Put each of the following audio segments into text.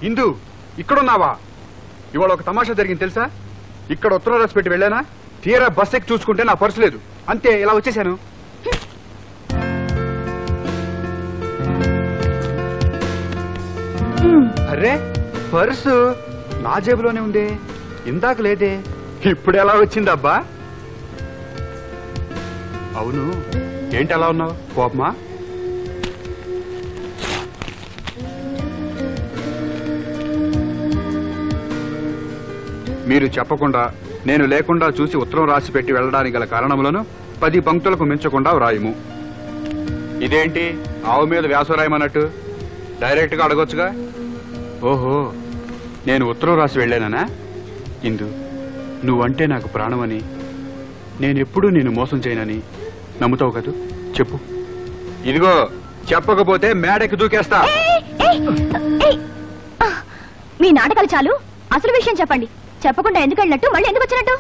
ఇందు ఇక్కడున్నావా? ఇవాళ ఒక తమాషా జరిగింది తెలుసా? ఇక్కడ ఉత్తరం రాసి పెట్టి వెళ్ళానా, తీరా బస్ ఎక్కి చూసుకుంటే నా పర్సు లేదు. అంతే, ఇలా వచ్చేసాను. అరే, పర్సు నా జేబులోనే ఉందే, ఇందాక లేదే, ఇప్పుడు ఎలా వచ్చిందబ్బా? అవును, ఏంటి అలా ఉన్నావు? కోపమా? మీరు చెప్పకుండా నేను లేకుండా చూసి ఉత్తరం రాసి పెట్టి వెళ్ళడానికి గల కారణములను 10 పంక్తులకు మించకుండా వ్రాయము. ఇదేంటి ఆవు మీద వ్యాసం రాయమన్నట్టు? డైరెక్ట్ గా అడగొచ్చుగా. ఓహో, నేను ఉత్తరం రాసి వెళ్ళానా? ఇందు, నువ్వంటే నాకు ప్రాణమని, నేనెప్పుడూ నేను మోసం చేయనని నమ్ముతావు కదూ? చెప్పు. ఇదిగో, చెప్పకపోతే మేడకి దూకేస్తా. మీ నాటకాలు చాలు, అసలు విషయం చెప్పండి. చెప్పకుండా ఎందుకు వెళ్ళినట్టు, మళ్ళీ ఎందుకు వచ్చినట్టు?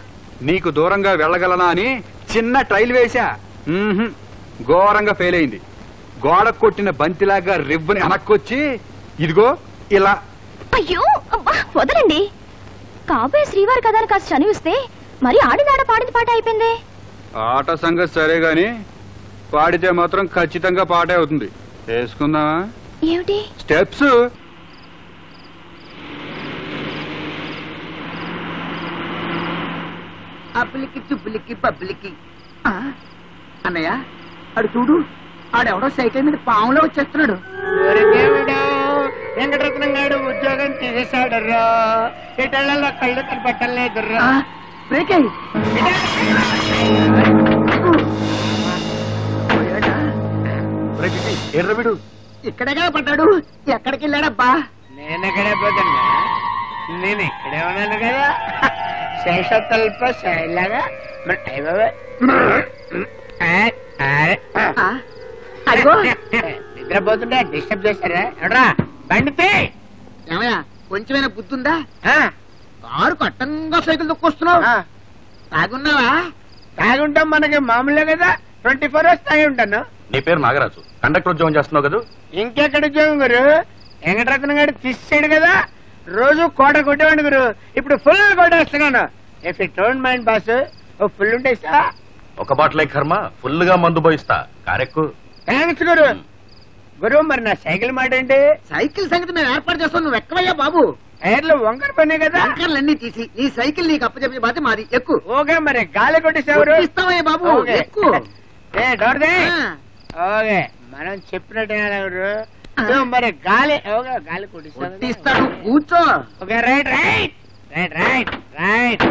నీకు దూరంగా వెళ్ళగలనా అని చిన్న ట్రైల్ వేశా. ఘోరంగా ఫెయిల్ అయింది. గోడ కొట్టిన బంతిలాగా రివ్వుని వెనక్కొచ్చి ఇదిగో ఇలా. అయ్యో, వదలండి. కాబోయే శ్రీవారి కథను కాస్త చనివిస్తే మరి ఆడినాడ పాడింది పాట అయిపోయింది. ఆట సంగతి సరే గాని పాడితే మాత్రం ఖచ్చితంగా పాటే అవుతుంది. వేసుకుందామా? ఏమిటి స్టెప్స్? అప్పులికి చుప్పులికి పప్పులికి. అన్నయ్య, అడు చూడు, ఆడెవడో సైకిల్ మీద పాములో వచ్చేస్తున్నాడు. వెంకటరత్నం గారు ఉద్యోగం చేసేసాడర్రా, ఇటళ్లలో కళ్ళు కనపట్టలేదుర్రా. బ్రేక్ ఎర్రవిడు ఇక్కడేగా పడ్డాడు. ఎక్కడికి వెళ్ళాడబ్బా? నేనెక్కడే పోతున్నా, నేను ఇక్కడే ఉన్నాను కదా. శేషతల్ప శైలాగా అదిగో నిద్రపోతుంటే డిస్టర్బ్ చేశారా? ఎవడ్రా బండితే? ఏమయ్యా, కొంచెమైనా బుద్ధుందా? కారు కట్టంగా సైకిల్ తొక్కొస్తున్నావు. తాగున్నావా? తాగుంటాం, మనకి మామూలే కదా. 24 hours తాగి ఉంటాను. నీ పేరు నాగరాజు, కండక్టర్ ఉద్యోగం చేస్తున్నావు కదా? ఇంకెక్కడ ఉద్యోగం గురు? వెంకటరత్నం గారు తీసాడు కదా, రోజు కోట కొట్టేవాడు గురు. ఇప్పుడు ఫుల్ కొట్టేస్తున్నాను. If you don't mind boss, full ఉంటే ఇస్తా. ఒక బాటిల్ కర్మ, ఫుల్ గా మందు పోయిస్తా. కారెక్కు. థ్యాంక్స్ గురు. గురు, మరి నా సైకిల్ మాట ఏంటి? సైకిల్ సంగతి మేము ఏర్పాటు చేస్తాం, నువ్వు ఎక్కవయ్యా బాబు. టైర్లు వంకర పనే కదా. వంకర్లన్నీ తీసి నీ సైకిల్ నీకు అప్పచెప్పే బాధ్యత మాది. ఎక్కు. ఓకే, మరి గాలి కొట్టేసేవారు ఇస్తావయ్యా బాబు, ఎక్కు. డోర్దే. ఓకే, మనం చెప్పినట్టు మరి గాలి. ఓకే, గాలి కొట్టిస్తాను, కూర్చో. Okay, right right right right right.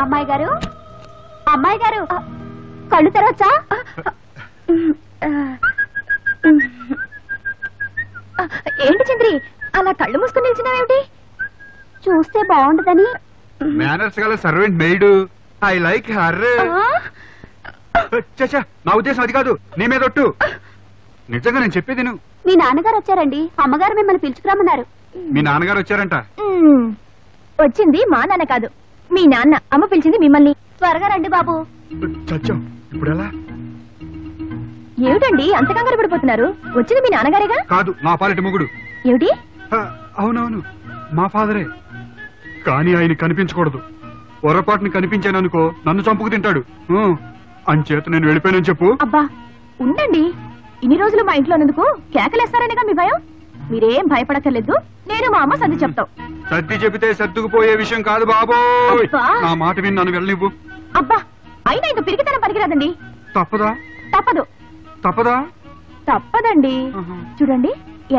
అమ్మాయి గారు, అమ్మాయి గారు, కళ్ళు తెరవచ్చా? ఏంటి చంద్రి, అలా కళ్ళు మూసుకుని నిల్చున్నావేమిటి? చూస్తే బాగుండదని. మేనర్స్ గల servant maid. I like her. నా ఉద్దేశం అది కాదు, నీ మీద ఒట్టు. నిజంగా నేను చెప్పేది నువ్వు. మీ నాన్నగారు వచ్చారండి, అమ్మగారు మిమ్మల్ని పిలుచుకురమ్మన్నారు. మీ నాన్నగారు వచ్చారంట? వచ్చింది మా నాన్న కాదు, మీ నాన్న. అమ్మ పిలిచింది మిమ్మల్ని. త్వరగా రండి బాబు. చచ్చాం, ఇప్పుడు ఎలా? ఏమిటండి అంత కంగారు పడిపోతున్నారు? వచ్చింది మీ నాన్నగారేగా. కాదు, నా పాలిటి మొగుడు. ఏమిటి? అవునవును, మా ఫాదరే. కానీ ఆయన కనిపించకూడదు. పొరపాటుని కనిపించాననుకో నన్ను చంపుకు తింటాడు. అంచేత నేను వెళ్ళిపోయానని చెప్పు. అబ్బా ఉండండి, ఇన్ని రోజులు మా ఇంట్లో ఉన్నందుకు కేకలేస్తారనేగా మీ భయం. మీరేం భయపడక్కర్లేదు, నేను మా అమ్మ సర్ది చెప్తాం. సర్ది చెబితే సర్దుకుపోయే విషయం కాదు బాబోయ్. నా మాట విని నన్ను వెళ్ళనివ్వు. అబ్బా, అయినా ఇంత పిరికితనం పనికిరాదండి. తప్పదా? తప్పదు. తప్పదా? తప్పదండి. చూడండి,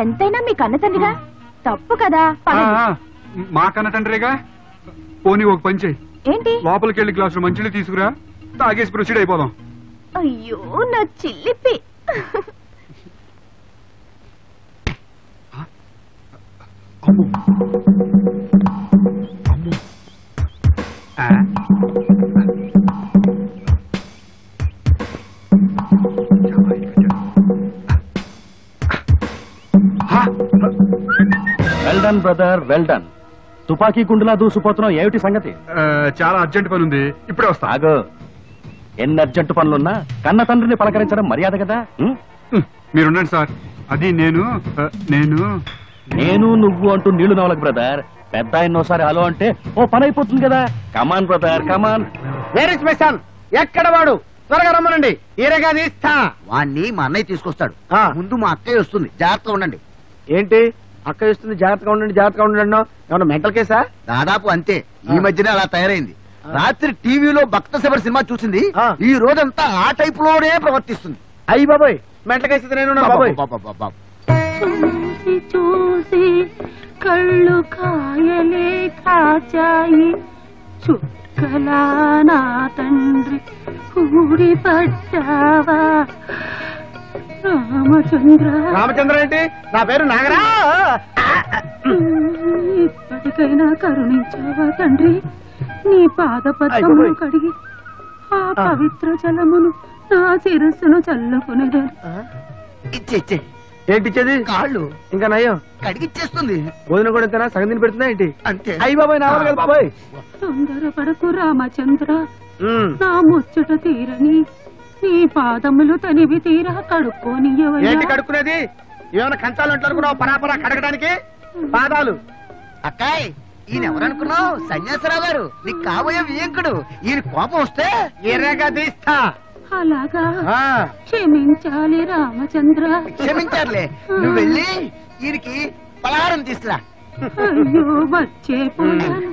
ఎంతైనా మీ కన్న తండ్రిగా. తప్పు కదా. మా కన్న తండ్రిగా. పోనీ ఒక పని చెయ్యి. ఏంటి? లోపలికి వెళ్ళి గ్లాసులు మంచిని తీసుకురా, తాగేసి ప్రొసీడ్ అయిపోదాం. అయ్యో నా చిల్లిపి. Well done brother, well done. తుపాకీ గుండులా దూసిపోతున్నావు, ఏమిటి సంగతి? చాలా అర్జెంట్ పని ఉంది, ఇప్పుడే వస్తా. ఆగు. ఎన్ని అర్జెంటు పనులున్నా కన్న తండ్రిని పలకరించడం మర్యాద కదా. మీరుండండి సార్. అది నేను నువ్వు అంటూ నీళ్లు నవలకు బ్రదర్. పెద్ద ఆయన్నోసారి హలో అంటే ఓ పని అయిపోతుంది కదా. కమాన్ brother come on. Where is my son? ఎక్కడ వాడు? త్వరగా రమ్మనండి. ఈరగా తీస్తా. వాణ్ణి మా అన్నయ్య తీసుకొస్తాడు. ఆ. ముందు మా అక్కయ్య వస్తుంది, జాగ్రత్తగా ఉండండి. ఏంటి అక్క ఇస్తుంది జాగ్రత్తగా ఉండండి జాగ్రత్తగా ఉండండి? ఏమన్నా మెంటల్ కేసా? దాదాపు అంతే. ఈ మధ్యనే అలా తయారైంది. రాత్రి టీవీలో భక్త శబరి సినిమా చూసింది, ఆ. ఈ రోజంతా ఆ టైప్ లోనే ప్రవర్తిస్తుంది. అయ్యి బాబోయ్, మెంటల్ కేసు నేను బాబోయ్. బాబా. చూసి చూసి కళ్ళు కాయలే కాచాయి, చుక్కలా నా తండ్రి ఊడి పడ్డావా రామచంద్ర. రామచంద్ర ఏంటి? నా పేరు నాగరా. ఇప్పటికైనా కరుణించావా తండ్రి? నీ పాదపద్మమును అయ్యో. కడిగి ఆ పవిత్ర జలమును నా శిరస్సును చల్లుకునేదాన్ని. ఇచ్చే ఏంటి ఇచ్చేది? కాళ్ళు ఇంకా నయ్యం కడిగిచ్చేస్తుంది. భోజనం కూడా ఇంతనా? సగం తిని పెడుతుందా ఏంటి? అంతే. అయ్యి బాబోయ్, నా వల్ల కదా బాబోయ్. తొందరపడకు రామచంద్ర, ఉమ్. నా ముచ్చట తీరని నీ పాదములు తనివి తీరా ఏంటి కడుక్కోనియ్యవయ్యా. కడుక్కునేది? ఏమైనా కంచాలు అంటారు కూడా పరాపరా కడగడానికి? పాదాలు. అక్కాయ్, ఈయన ఎవరనుకున్నావు? సన్యాసరావు గారు, నీకు కాబోయే వియంకుడు. ఈయన కోపం వస్తే ఎర్రగా తీస్తా. అలాగా ఆ. క్షమించాలి రామచంద్ర. క్షమించారులే. నువ్వు వెళ్ళి ఈయనకి పలహారం తీసుకురా. అయ్యో మర్చిపోయాను.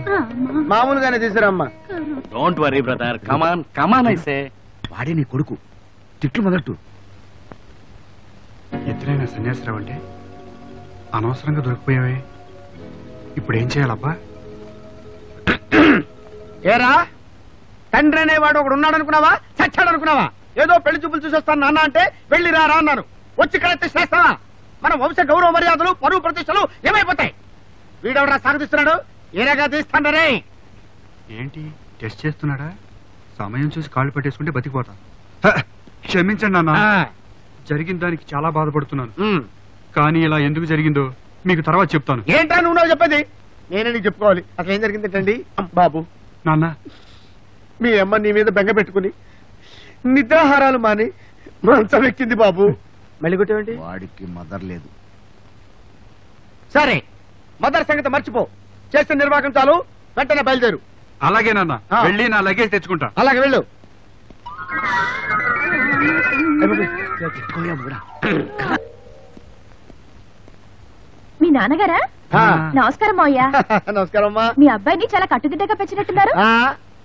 రామ మామూలుగానే తీసుకురమ్మా. కరుణ. డోంట్ వరీ బ్రదర్ కమాన్ కమాన్ ఐసే. వాడే నీ కొడుకు. తిట్లు మొదట్టు. ఎత్తులైన సన్యాసరావు అంటే అనవసరంగా దొరికిపోయావే. ఇప్పుడు ఏం చేయాలబ్బా? ఏరా, తండ్రి అనేవాడు ఒకడు ఉన్నాడు అనుకున్నావా? చచ్చాడు అనుకున్నావా? ఏదో పెళ్లి చూపులు చూసొస్తాను నాన్న అంటే వెళ్ళి రా అన్నాను. వచ్చి ఇక్కడ చేస్తావా? మన వంశ గౌరవ మర్యాదలు పరువు ప్రతిష్టలు ఏమైపోతాయి? వీడెవడా సాగుతున్నాడు? ఏరేగా తీస్తాండరే. ఏంటి టెస్ట్ చేస్తున్నాడా? సమయం చూసి కాళ్ళు పెట్టేసుకుంటే బతికిపోతా. క్షమించండి నాన్న, జరిగిన దానికి చాలా బాధపడుతున్నాను. కానీ ఇలా ఎందుకు జరిగిందో మీకు తర్వాత చెప్తాను. ఏంటా నువ్వు చెప్పేది? నేనే నీకు చెప్పుకోవాలి. అసలు ఏం జరిగిందంటండి బాబు? నాన్న, మీ అమ్మ నీ మీద బెంగ పెట్టుకుని నిద్రాహారాలు మాని మంచం ఎక్కింది బాబు. మళ్ళీ కొట్టేవంటి? వాడికి మదర్ లేదు. సరే, మదర్ సంగతి మర్చిపో. చేసిన నిర్వాహకం చాలు, వెంటనే బయలుదేరు. అలాగే నాన్న, ఆ. వెళ్ళి నా లగేజ్ తెచ్చుకుంటా. అలాగే వెళ్ళు. మీ నాన్నగారా? ఆ. నమస్కారం మావయ్య. నమస్కారం అమ్మా. మీ అబ్బాయిని చాలా కట్టుదిట్టగా పెంచినట్టున్నారు. ఆ,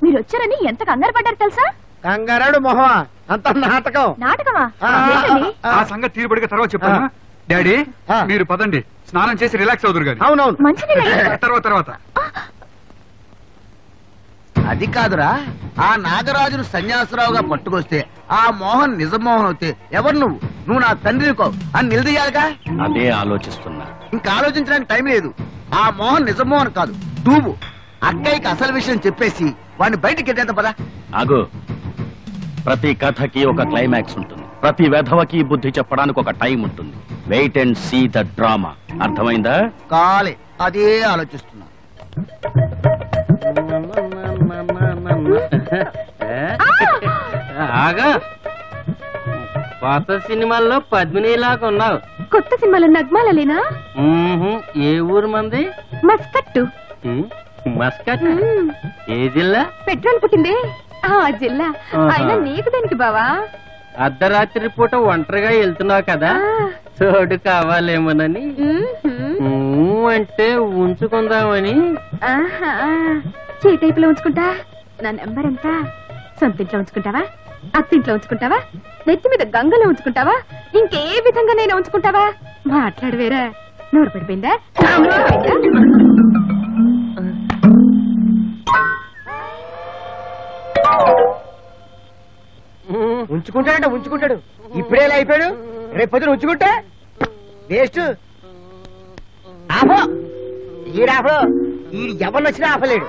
మీరు వచ్చారని ఎంత కంగారు పడ్డారు తెలుసా? కంగారాడు మొహమా, అంత నాటకం. నాటకమా? ఆ. ఏంటండి? ఆ సంగతి తీరుబడిగా తర్వాత చెప్తాను. ఆ. డాడీ, ఆ. మీరు పదండి, స్నానం చేసి రిలాక్స్ అవుతురు గాని. అవునవును. మంచినీళ్ళ తర్వాత అది కాదురా, ఆ నాగరాజును సన్యాసరావుగా పట్టుకొస్తే ఆ మోహన్ నిజమోహన్ అవుతే ఎవరు నువ్వు నా తండ్రికో అని నిలదీయాలిగా. అదే ఆలోచిస్తున్నా. ఇంకా ఆలోచించడానికి టైం లేదు. ఆ మోహన్ నిజమోహన్ కాదు, నువ్వు. అక్కయ్యకి అసలు విషయం చెప్పేసి వాడిని బయటికి ఎట్టేద్దాం పదా. ఆగు. ప్రతి కథకి ఒక క్లైమాక్స్ ఉంటుంది. ప్రతి వెధవకి బుద్ధి చెప్పడానికి ఒక టైం ఉంటుంది. Wait and see the drama. అర్థమైందా? కాలే, అదే ఆలోచిస్తున్నా. ఆగా, పాత సినిమాల్లో పద్మినిలాగా ఉన్నావు. కొత్త సినిమాలో నగ్మాలలేనా? ఏ ఊరు మంది? మస్కట్టు. మస్కట్. ఏ జిల్లా? పెట్రోల్ పుట్టింది ఆ జిల్లా. ఆహా. అయినా నీకు దేనికి బావా? అర్ధరాత్రి పూట ఒంటరిగా వెళ్తున్నావు కదా, తోడు కావాలేమోనని. అంటే ఉంచుకుందామని. చీటైపులో ఉంచుకుంటా. నా నెంబర్ ఎంత? సొంత ఇంట్లో ఉంచుకుంటావా? అత్తింట్లో ఉంచుకుంటావా? నెత్తి మీద గంగలో ఉంచుకుంటావా? ఇంకే విధంగా నేను ఉంచుకుంటావా? మాట్లాడవేరా. నోరు పడిపోయిందా? ఉంచుకుంటాడంట, ఉంచుకుంటాడు. ఇప్పుడే ఇలా అయిపోయాడు, రేపు పొద్దున ఉంచుకుంటా వేస్ట్. ఆపో, ఈడాపో. ఈ ఎవరిని వచ్చినా ఆపలేడు.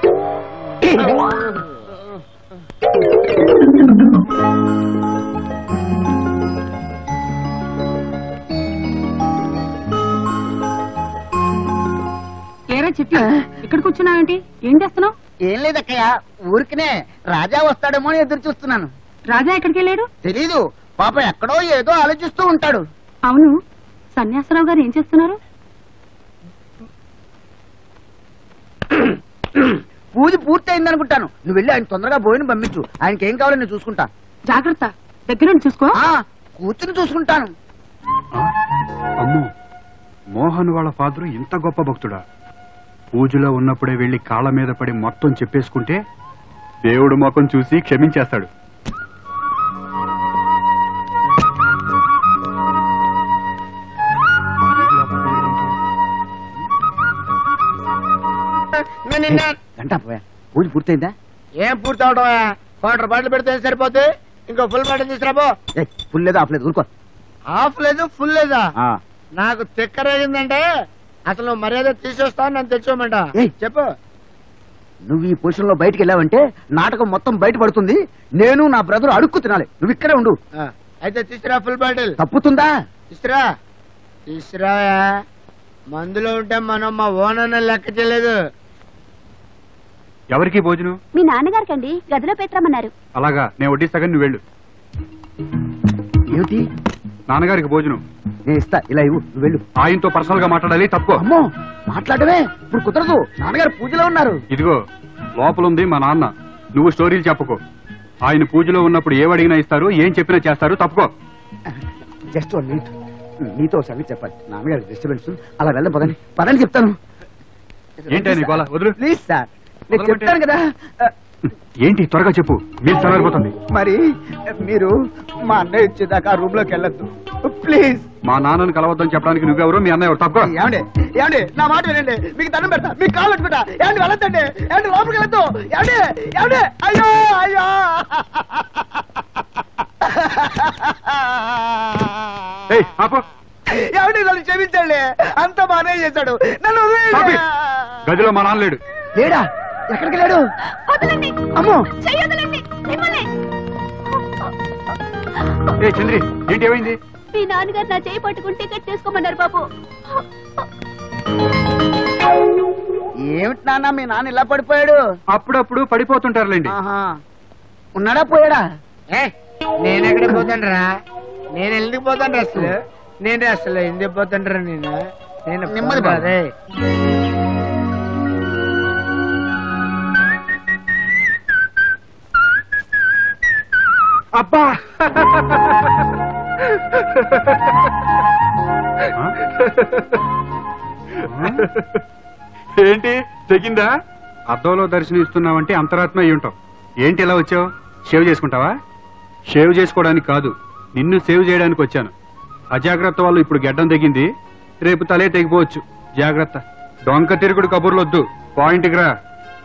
ఏమే చిట్టి ఇక్కడ కూర్చున్నావేంటి? ఏం చేస్తున్నావు? ఏం లేదక్కయ్య, ఊరికినే రాజా వస్తాడేమో అని ఎదురు చూస్తున్నాను. రాజా ఎక్కడికి వెళ్ళాడు? తెలీదు, పాప ఎక్కడో ఏదో ఆలోచిస్తూ ఉంటాడు. అవును, సన్యాసరావు గారు ఏం చేస్తున్నారు? పూజ పూర్తయింది అనుకుంటాను. నువ్వు వెళ్ళి ఆయన తొందరగా భోజనం పంపించు. ఆయనకి ఏం కావాలో నేను చూసుకుంటా. జాగ్రత్త, దగ్గర చూసుకో. కూర్చుని చూసుకుంటాను. అమ్మో, మోహన్ వాళ్ళ ఫాదరు ఇంత గొప్ప భక్తుడా? పూజలో ఉన్నప్పుడే వెళ్లి కాళ్ళ మీద పడి మొత్తం చెప్పేసుకుంటే దేవుడు ముఖం చూసి క్షమించేస్తాడు. గంట పోయా, పూజ పూర్తయిందా? ఏం పూర్తి అవడమా? క్వార్టర్ బాటిల్ పెడితే సరిపోతే ఇంకో ఫుల్ బాటిల్ తీసుకురాబో. ఫుల్ లేదా ఆఫ్ లేదు, ఊరుకో. హాఫ్ లేదు ఫుల్ లేదా? నాకు తిక్కరేగిందంటే అసలు నువ్వు మర్యాద తీసేస్తావు, నన్ను తెచ్చుకోమంట. చెప్పు. నువ్వు ఈ పొజిషన్ లో బయటికి వెళ్ళావంటే నాటకం మొత్తం బయట పడుతుంది. నేను నా బ్రదర్ అడుక్కు తినాలి. నువ్వు ఇక్కడే ఉండు. అయితే తీసురా ఫుల్ బాటిల్. తప్పుతుందా? తీసురా తీసురా. మందులో ఉంటే మనం మా ఓనర్ లెక్క చేయలేదు. ఎవరికి భోజనం? మీ నాన్నగారికండి, గదిలో పెట్టరమన్నారు. అలాగా, నేను వడ్డిస్తాగా, నువ్వు వెళ్ళు. ఏమిటి? నాన్నగారికి భోజనం నేను ఇస్తా, ఇలా ఇవ్వు, నువ్వు వెళ్ళు. ఆయనతో పర్సనల్ గా మాట్లాడాలి. తప్పు. అమ్మో, మాట్లాడమే ఇప్పుడు కుదరదు. నాన్నగారు పూజలో ఉన్నారు. ఇదిగో లోపలుంది మా నాన్న. నువ్వు స్టోరీలు చెప్పుకో. ఆయన పూజలో ఉన్నప్పుడు ఏమడిగినా ఇస్తారు, ఏం చెప్పినా చేస్తారు. తప్పుకో. జస్ట్ వన్ మినిట్, నీతో సంగతి చెప్పాలి. నాన్నగారి డిస్టర్బెన్స్. అలా వెళ్ళం, పదండి పదండి చెప్తాను. ఏంటి నీ గోల? వదులు. ప్లీజ్ సార్, నేను చెప్తాను కదా. ఏంటి త్వరగా చెప్పు, మీరు చదవరిపోతుంది. మరి మీరు మా అన్నయ్య వచ్చేదాకా రూమ్ లోకి వెళ్ళొద్దు ప్లీజ్. మా నాన్నని కలవద్దని చెప్పడానికి నువ్వెవరు, మీ అన్నయ్య ఎవరు? తప్పుకో. ఏమండి ఏమండి, నా మాట వినండి. మీకు దండం పెడతా, మీకు కాళ్ళు పెట్టుకుంటా. ఏమండి వెళ్ళొద్దండి, ఏమండి లోపలికి వెళ్ళొద్దు. ఏమండి ఏమండి, అయ్యో అయ్యో. ఏయ్, ఆపు. ఏమండి నన్ను క్షమించండి, అంత బానే చేశాడు. నన్ను ఆపి. గదిలో మా నాన్న లేడు. లేడా? ఎక్కడికి వెళ్ళాడు? అమ్మో, ఏ చంద్రి, ఏంటి ఏమైంది? మీ నాన్నగారు నా చేయి పట్టుకుని టికెట్ తీసుకోమన్నారు బాబు. ఏమిటి నాన్న మీ నాన్న ఇలా పడిపోయాడు? అప్పుడప్పుడు పడిపోతుంటారులేండి. ఉన్నాడా పోయాడా? నేనెక్కడ పోతాండ్రా? నేను ఎందుకు పోతాండ్రా అసలు? నేను అసలు ఎందుకు పోతాండ్రా? నేను నెమ్మది బాబు. అదే అబ్బా, ఏంటి తెగిందా? అద్దంలో దర్శనం ఇస్తున్నావంటే అంతరాత్మ అయి ఉంటావు. ఏంటి ఇలా వచ్చావు? షేవ్ చేసుకుంటావా? షేవ్ చేసుకోవడానికి కాదు, నిన్ను సేవ్ చేయడానికి వచ్చాను. అజాగ్రత్త వాళ్ళు ఇప్పుడు గెడ్డం తెగింది, రేపు తలే తెగిపోవచ్చు. జాగ్రత్త. డొంక తిరుగుడు కబుర్లొద్దు, పాయింట్కి రా.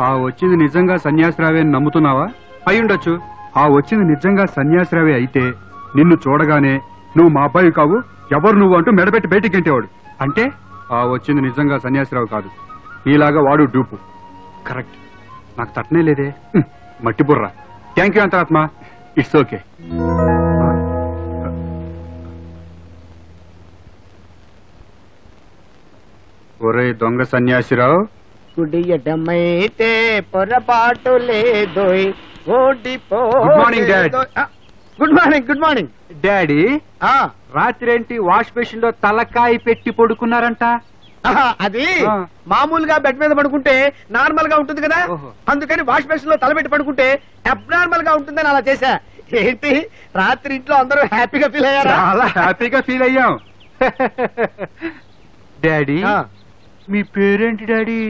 ఆ వచ్చింది నిజంగా సన్యాసిరావే అని నమ్ముతున్నావా? అయి ఉండొచ్చు. ఆ వచ్చింది నిజంగా సన్యాసిరావే అయితే నిన్ను చూడగానే నువ్వు మా అబ్బాయి కావు, ఎవరు నువ్వు అంటూ మెడబెట్టి బయటికి గెంటేవాడు. అంటే ఆ వచ్చింది నిజంగా సన్యాసిరావు కాదు, నీలాగా వాడు డూపు. కరెక్ట్, నాకు తట్టనే లేదే. మట్టి బుర్రా. థ్యాంక్ యూ అంతరాత్మ, ఇట్స్ ఓకే. ఒరే దొంగ సన్యాసిరావు, కుడియటమైతే పొరపాటు లేదోయ్. Good morning dad. Good morning. Good morning daddy. రాత్రేంటి వాష్ బేసిన్ లో తలకాయ పెట్టి పడుకున్నారంట? అది ఆ. మామూలుగా బెడ్ మీద పడుకుంటే నార్మల్ గా ఉంటుంది కదా, ఓహో. అందుకని వాష్ బేసిన్ లో తలబెట్టి పడుకుంటే అబ్నార్మల్ గా ఉంటుందని అలా చేశా. ఏంటి రాత్రి ఇంట్లో అందరూ హ్యాపీగా ఫీల్ అయ్యారా? చాలా హ్యాపీగా ఫీల్ అయ్యాం. డాడీ, ఆ. మీ పేరేంటి డాడీ?